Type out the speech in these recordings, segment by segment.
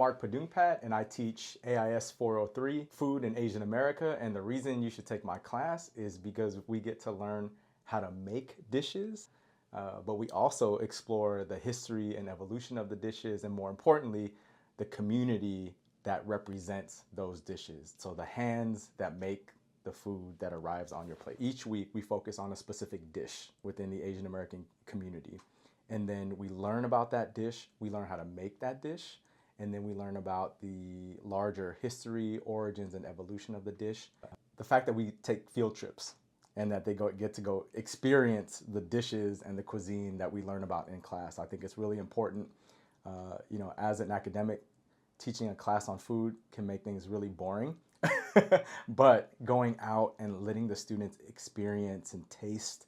Mark Padoongpatt, and I teach AIS 403, Food in Asian America. And the reason you should take my class is because we get to learn how to make dishes, but we also explore the history and evolution of the dishes, and more importantly, the community that represents those dishes. So the hands that make the food that arrives on your plate. Each week, we focus on a specific dish within the Asian American community. And then we learn about that dish, we learn how to make that dish, and then we learn about the larger history, origins, and evolution of the dish. The fact that we take field trips and that they get to go experience the dishes and the cuisine that we learn about in class, I think it's really important. As an academic, teaching a class on food can make things really boring. But going out and letting the students experience and taste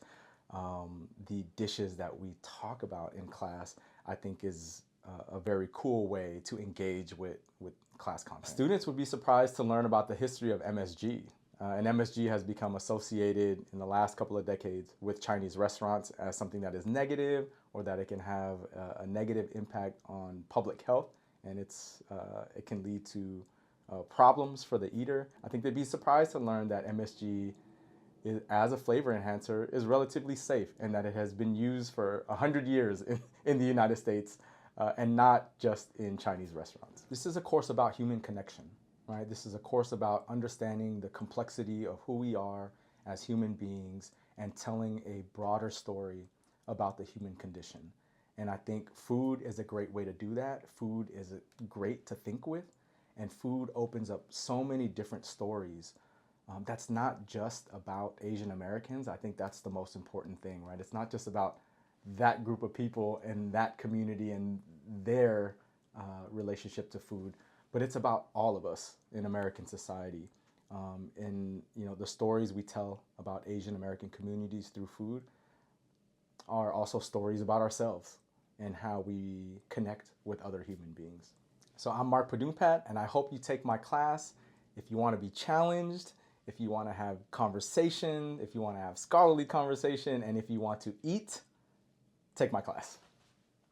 the dishes that we talk about in class, I think is a very cool way to engage with class content. Students would be surprised to learn about the history of MSG. And MSG has become associated in the last couple of decades with Chinese restaurants as something that is negative, or that it can have a negative impact on public health, and it can lead to problems for the eater. I think they'd be surprised to learn that MSG as a flavor enhancer is relatively safe, and that it has been used for 100 years in the United States, and not just in Chinese restaurants. This is a course about human connection, right? This is a course about understanding the complexity of who we are as human beings and telling a broader story about the human condition. And I think food is a great way to do that. Food is great to think with, and food opens up so many different stories. That's not just about Asian Americans. I think that's the most important thing, right? It's not just about that group of people and that community and their relationship to food, but it's about all of us in American society. And the stories we tell about Asian American communities through food are also stories about ourselves and how we connect with other human beings. So I'm Mark Padoongpatt, and I hope you take my class. If you want to be challenged, if you want to have conversation, if you want to have scholarly conversation, and if you want to eat, take my class.